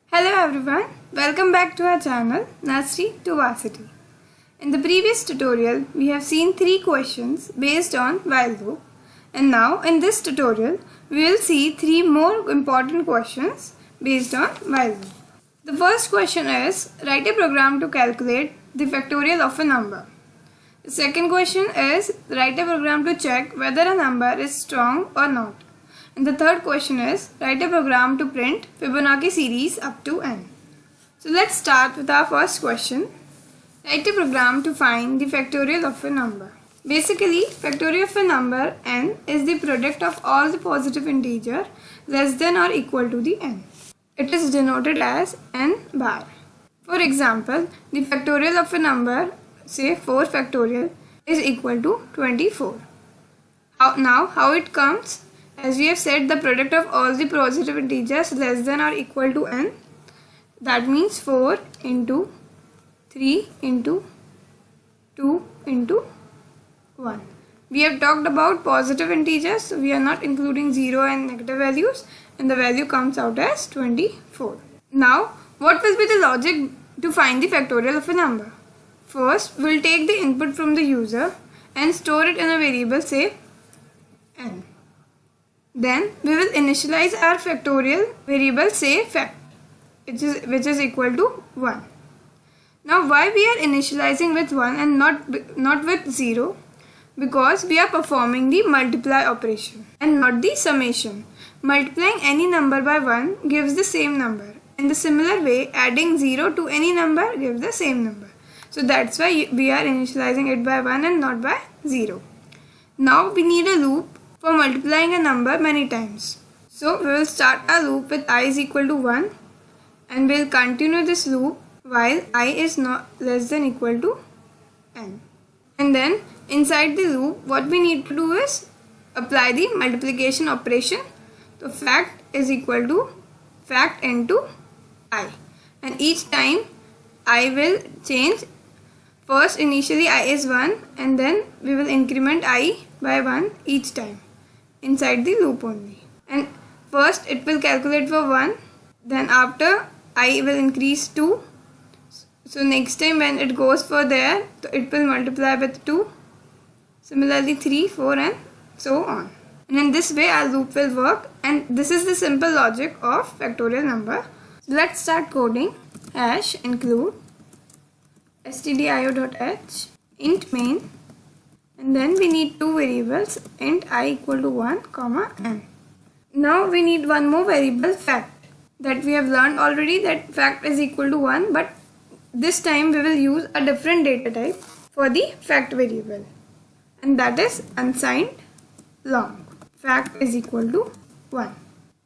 Hello everyone, welcome back to our channel Nursery to Varsity. In the previous tutorial, we have seen 3 questions based on while loop, and now in this tutorial, we will see 3 more important questions based on while loop. The first question is, write a program to calculate the factorial of a number. The second question is, write a program to check whether a number is strong or not. And the third question is, write a program to print Fibonacci series up to n. So let's start with our first question. Write a program to find the factorial of a number. Basically, factorial of a number n is the product of all the positive integers less than or equal to the n. It is denoted as n bar. For example, the factorial of a number, say 4 factorial, is equal to 24. How it comes? As we have said, the product of all the positive integers less than or equal to n, that means 4 into 3 into 2 into 1. We have talked about positive integers, so we are not including 0 and negative values, and the value comes out as 24. Now, what will be the logic to find the factorial of a number? First, we'll take the input from the user and store it in a variable, say n. Then we will initialize our factorial variable, say fact, which is equal to 1. Now why we are initializing with 1 and not with 0? Because we are performing the multiply operation and not the summation. Multiplying any number by 1 gives the same number. In the similar way, adding 0 to any number gives the same number. So that's why we are initializing it by 1 and not by 0. Now we need a loop for multiplying a number many times. So we will start our loop with I is equal to 1 and we will continue this loop while I is not less than equal to n. And then inside the loop, what we need to do is apply the multiplication operation. So fact is equal to fact into I, and each time I will change. First initially I is 1 and then we will increment I by 1 each time inside the loop only. And first it will calculate for 1, then after I will increase 2. So next time when it goes for there, it will multiply with 2. Similarly 3, 4 and so on. And in this way our loop will work, and this is the simple logic of factorial number. So let's start coding. Hash include stdio.h int main, and then we need 2 variables, int I equal to 1 comma n. Now we need one more variable, fact, that we have learned already that fact is equal to 1, but this time we will use a different data type for the fact variable, and that is unsigned long. Fact is equal to 1.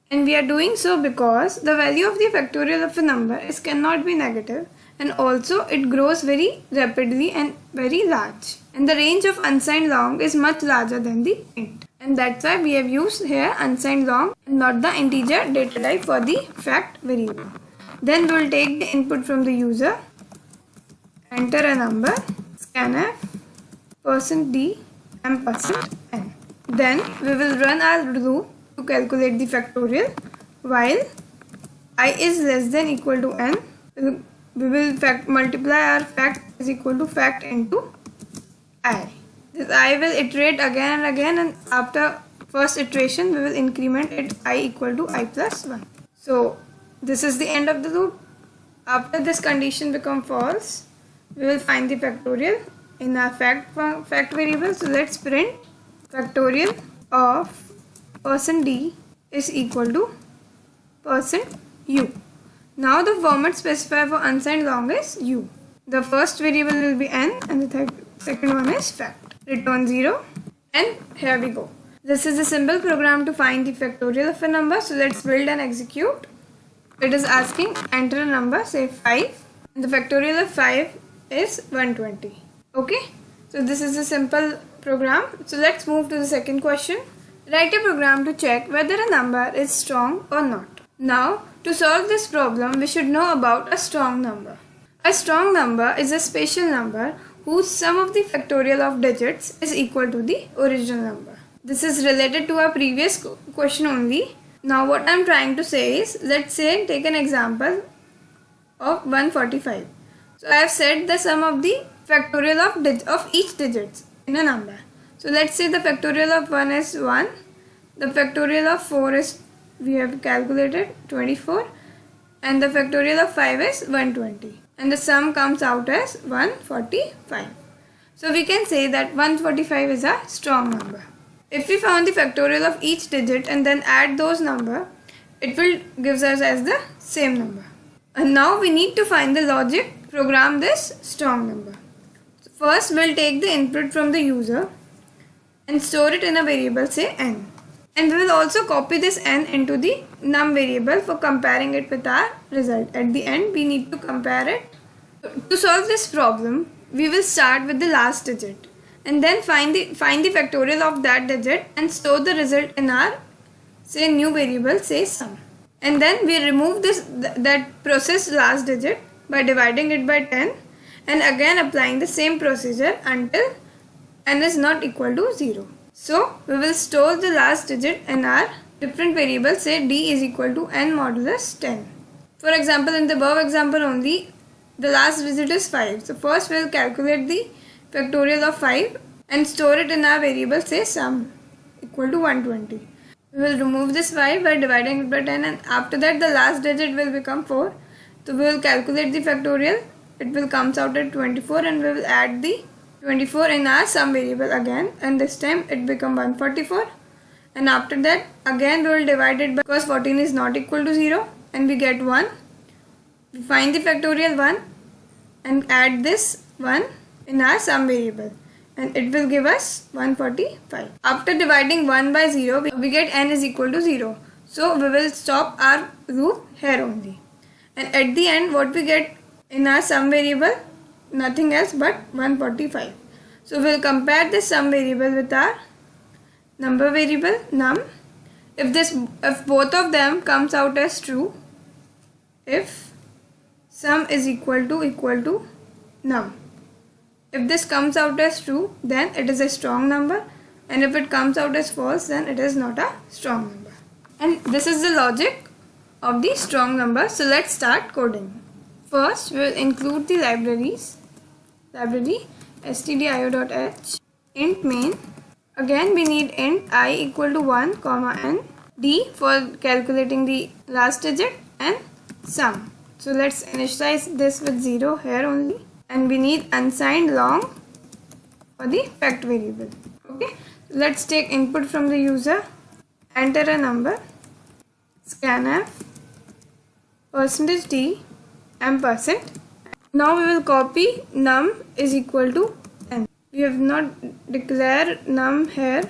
And we are doing so because the value of the factorial of a number cannot be negative, and also it grows very rapidly and very large. And the range of unsigned long is much larger than the int. And that's why we have used here unsigned long and not the integer data type for the fact variable. Then we will take the input from the user, enter a number, scanf, %d and %n. Then we will run our loop to calculate the factorial while I is less than equal to n. We will multiply our fact is equal to fact into I. This I will iterate again and again, and after first iteration we will increment it I equal to I plus 1. So this is the end of the loop. After this condition become false, we will find the factorial in our fact variable. So let's print factorial of %d is equal to %u. Now the format specified for unsigned long is u. The first variable will be n and the second one is fact. Return 0, and here we go. This is a simple program to find the factorial of a number. So let's build and execute. It is asking enter a number, say 5, and the factorial of 5 is 120. Okay, so this is a simple program. So let's move to the second question. Write a program to check whether a number is strong or not. Now, to solve this problem, we should know about a strong number. A strong number is a special number whose sum of the factorial of digits is equal to the original number. This is related to our previous question only, Now what I'm trying to say is, let's say take an example of 145. So I have said the sum of the factorial of each digit in a number. So let's say the factorial of 1 is 1, the factorial of 4 is, we have calculated, 24, and the factorial of 5 is 120, and the sum comes out as 145. So we can say that 145 is a strong number. If we found the factorial of each digit and then add those number, it will gives us as the same number. And now we need to find the logic to program this strong number. So first we'll take the input from the user and store it in a variable, say n. And we will also copy this n into the num variable for comparing it with our result. At the end we need to compare it. To solve this problem, we will start with the last digit and then find the factorial of that digit and store the result in our, say, new variable, say sum. And then we remove that process last digit by dividing it by 10 and again applying the same procedure until n is not equal to 0. So we will store the last digit in our different variable, say d is equal to n modulus 10. For example, in the above example only, the last digit is 5. So first we will calculate the factorial of 5 and store it in our variable, say sum equal to 120. We will remove this 5 by dividing it by 10, and after that the last digit will become 4. So we will calculate the factorial. It will comes out at 24 and we will add the 24 in our sum variable again, and this time it become 144, and after that again we will divide it by, because 14 is not equal to 0, and we get 1. We find the factorial 1 and add this 1 in our sum variable, and it will give us 145. After dividing 1 by 0, we get n is equal to 0. So we will stop our loop here only. And at the end, what we get in our sum variable? Nothing else but 145. So we will compare this sum variable with our number variable num. If both of them comes out as true, if sum is equal to num. If this comes out as true, then it is a strong number, and if it comes out as false, then it is not a strong number. And this is the logic of the strong number. So let's start coding. First we will include the library stdio.h, int main. Again we need int I equal to 1, n, d for calculating the last digit, and sum. So let's initialize this with 0 here only, and we need unsigned long for the fact variable. Okay, let's take input from the user, enter a number, scanf, %d, ampersand. Now we will copy num is equal to n. We have not declared num here.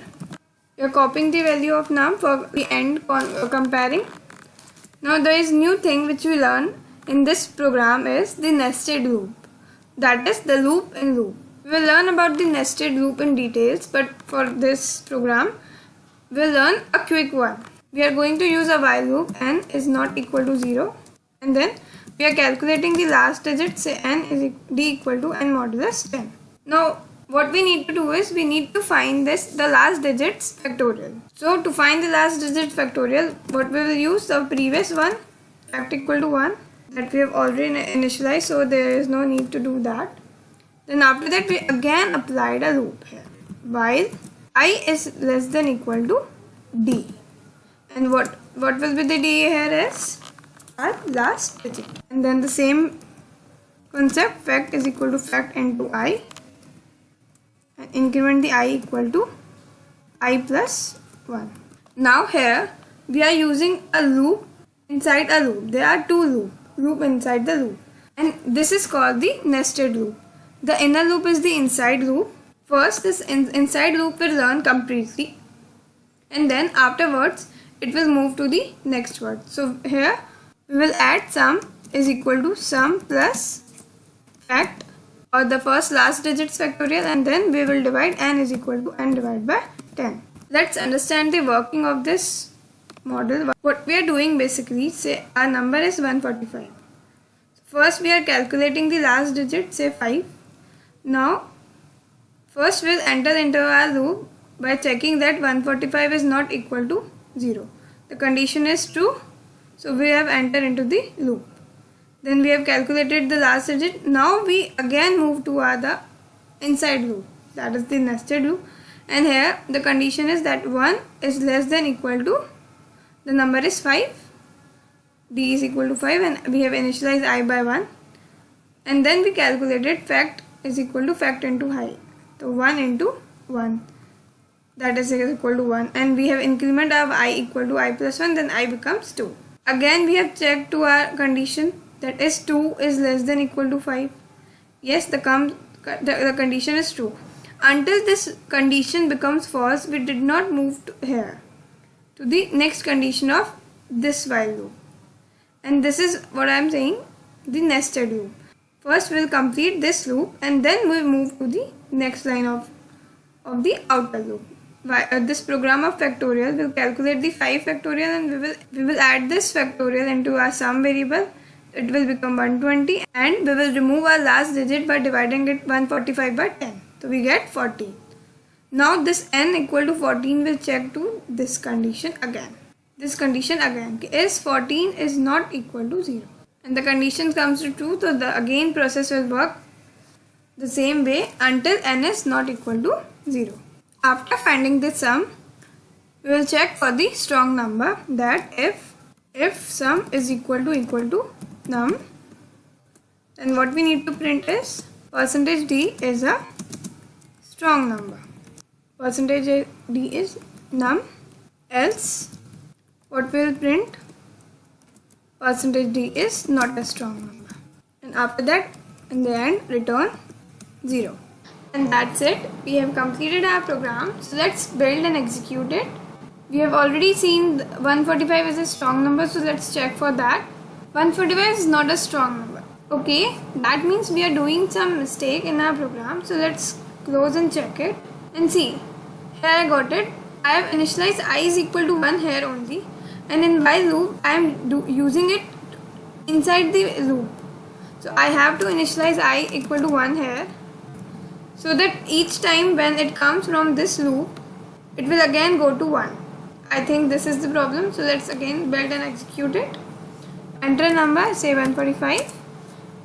We are copying the value of num for the end comparing. Now there is new thing which we learn in this program is the nested loop. That is the loop in loop. We will learn about the nested loop in details, but for this program we will learn a quick one. We are going to use a while loop, n is not equal to 0, and then we are calculating the last digit, say n is d equal to n modulus 10. Now what we need to do is we need to find the last digit's factorial. So to find the last digit factorial, what we will use, the previous one, fact equal to 1, that we have already initialized, so there is no need to do that. Then after that we again applied a loop here while I is less than equal to d, and what will be the d here is our last digit, and then the same concept, fact is equal to fact into I, and increment the I equal to I plus 1. Now here we are using a loop inside a loop. There are two loop inside the loop, and this is called the nested loop. The inner loop is the inside loop. First this inside loop will run completely, and then afterwards it will move to the next word. So here we will add sum is equal to sum plus fact, or the first last digits factorial, and then we will divide n is equal to n divided by 10. Let's understand the working of this model. What we are doing basically, say our number is 145. First we are calculating the last digit, say 5. Now first we will enter into our loop by checking that 145 is not equal to 0. the condition is true, so we have entered into the loop. Then we have calculated the last digit. Now we again move to the inside loop, that is the nested loop, and here the condition is that 1 is less than equal to, the number is 5, d is equal to 5, and we have initialized I by 1, and then we calculated fact is equal to fact into I, so 1 into 1, that is equal to 1, and we have increment of I equal to I plus 1, then I becomes 2. Again we have checked to our condition, that is 2 is less than equal to 5. Yes, the condition is true. Until this condition becomes false, we did not move here to the next condition of this while loop. And this is what I am saying, the nested loop. First we will complete this loop and then we will move to the next line of the outer loop. This program of factorial will calculate the 5 factorial, and we will add this factorial into our sum variable. It will become 120, and we will remove our last digit by dividing it 145 by 10. So we get 14. Now this n equal to 14 will check to this condition again. This condition again is 14 is not equal to 0. And the condition comes to true, so the again process will work the same way until n is not equal to 0. After finding this sum, we will check for the strong number, that if sum is equal to num, then what we need to print is percentage d is a strong number. Percentage d is num, else what we will print, percentage d is not a strong number. And after that, in the end, return 0. And that's it. We have completed our program. So let's build and execute it. We have already seen 145 is a strong number, so let's check for that. 145 is not a strong number. Okay, that means we are doing some mistake in our program. So let's close and check it and see. Here I got it. I have initialized I is equal to 1 here only, and in while loop I am using it inside the loop. So I have to initialize I equal to 1 here, so that each time when it comes from this loop, it will again go to 1. I think this is the problem. So let's again build and execute it. Enter a number, say 145,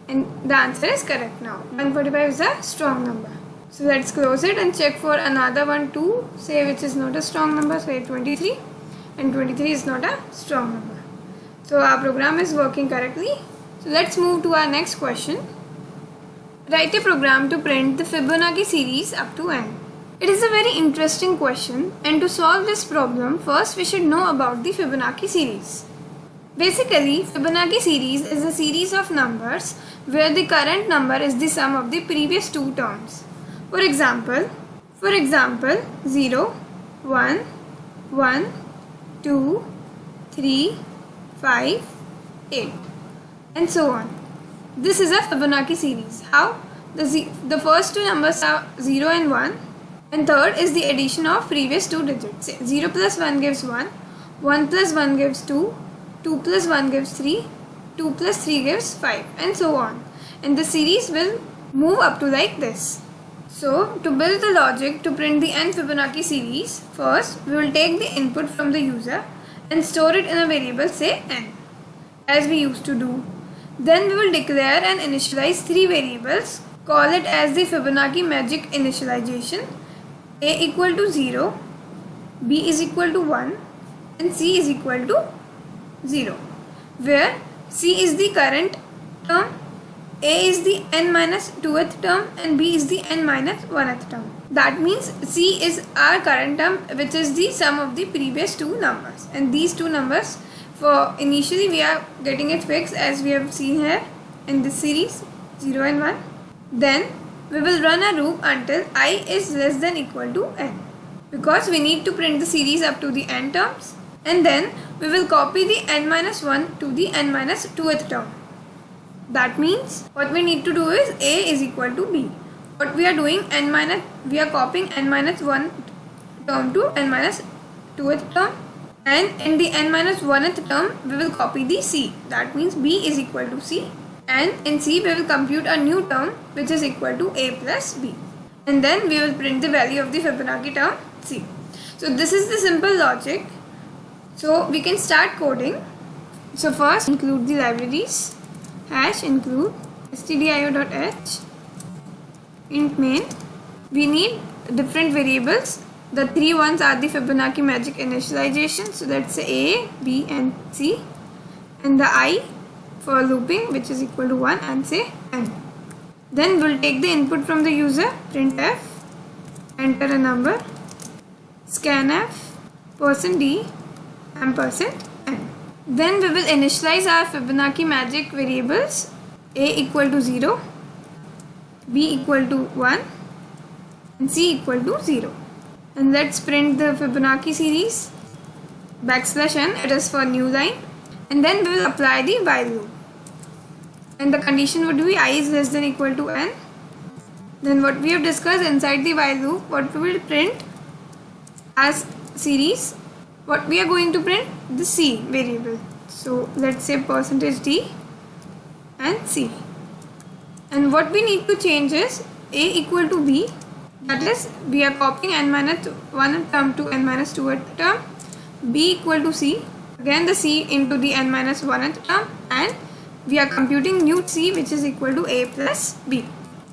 and the answer is correct now. 145 is a strong number. So let's close it and check for another one too, say which is not a strong number, say 23, and 23 is not a strong number. So our program is working correctly. So let's move to our next question. Write a program to print the Fibonacci series up to n. It is a very interesting question, and to solve this problem, first we should know about the Fibonacci series. Basically, Fibonacci series is a series of numbers where the current number is the sum of the previous two terms. For example, 0, 1, 1, 2, 3, 5, 8, and so on. This is a Fibonacci series. How? The first two numbers are 0 and 1, and third is the addition of previous two digits. 0 plus 1 gives 1, 1 plus 1 gives 2, 2 plus 1 gives 3, 2 plus 3 gives 5, and so on. And the series will move up to like this. So, to build the logic to print the n Fibonacci series, first we will take the input from the user and store it in a variable, say n, as we used to do. Then we will declare and initialize three variables, call it as the Fibonacci magic initialization, a equal to 0, b is equal to 1, and c is equal to 0, where c is the current term, a is the n minus 2th term, and b is the n minus 1th term. That means c is our current term, which is the sum of the previous two numbers, and these two numbers, for initially we are getting it fixed as we have seen here in this series, 0 and 1. Then we will run a loop until I is less than equal to n, because we need to print the series up to the n terms, and then we will copy the n minus 1 to the n minus 2th term. That means what we need to do is a is equal to b. What we are doing, we are copying n minus 1 term to n minus 2th term, and in the n minus 1th term we will copy the c. That means b is equal to c, and in c we will compute a new term which is equal to a plus b, and then we will print the value of the Fibonacci term c. So this is the simple logic. So we can start coding. So first include the libraries, hash include stdio.h, int main. We need different variables. The three ones are the Fibonacci magic initialization. So let's say A, B and C. And the I for looping, which is equal to 1, and say n. Then we'll take the input from the user, printf, enter a number, scanf, %d, %n. Then we will initialize our Fibonacci magic variables, A equal to 0, B equal to 1, and C equal to 0. And let's print the Fibonacci series, \n, it is for new line. And then we will apply the while loop. And the condition would be I is less than equal to n. Then what we have discussed inside the while loop, what we will print as series, what we are going to print, the C variable. So let's say %d and C. And what we need to change is A equal to B, that is we are copying n-1 term to n-2th term, B equal to C, again the C into the n-1th term, and we are computing new C, which is equal to A plus B.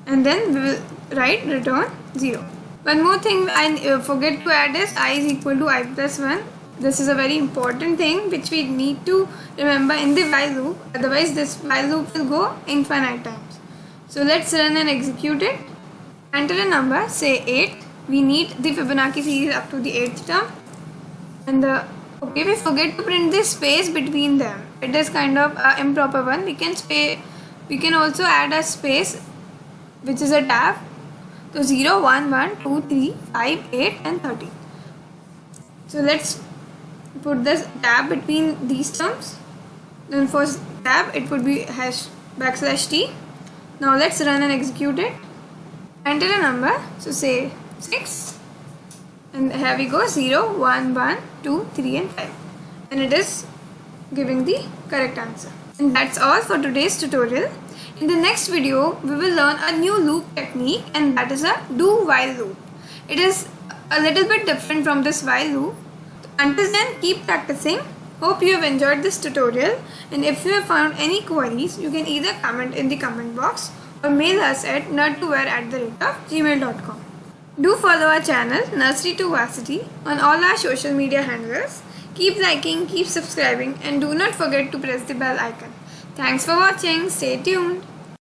And then we will write return 0. One more thing I forget to add is I is equal to I plus 1. This is a very important thing which we need to remember in the while loop, otherwise this while loop will go infinite times. So let's run and execute it. Enter a number, say 8. We need the Fibonacci series up to the 8th term. And we forget to print this space between them. It is kind of an improper one. We can also add a space which is a tab. So 0, 1, 1, 2, 3, 5, 8 and 13. So let's put this tab between these terms. Then for tab it would be hash \t. Now let's run and execute it. Enter a number, so say 6. And here we go, 0, 1, 1, 2, 3 and 5. And it is giving the correct answer. And that's all for today's tutorial. In the next video, we will learn a new loop technique, and that is a do while loop. It is a little bit different from this while loop. Until then, keep practicing. Hope you have enjoyed this tutorial, and if you have found any queries, you can either comment in the comment box or mail us at nerdtoware@gmail.com. Do follow our channel Nursery to Varsity on all our social media handles. Keep liking, keep subscribing, and do not forget to press the bell icon. Thanks for watching. Stay tuned.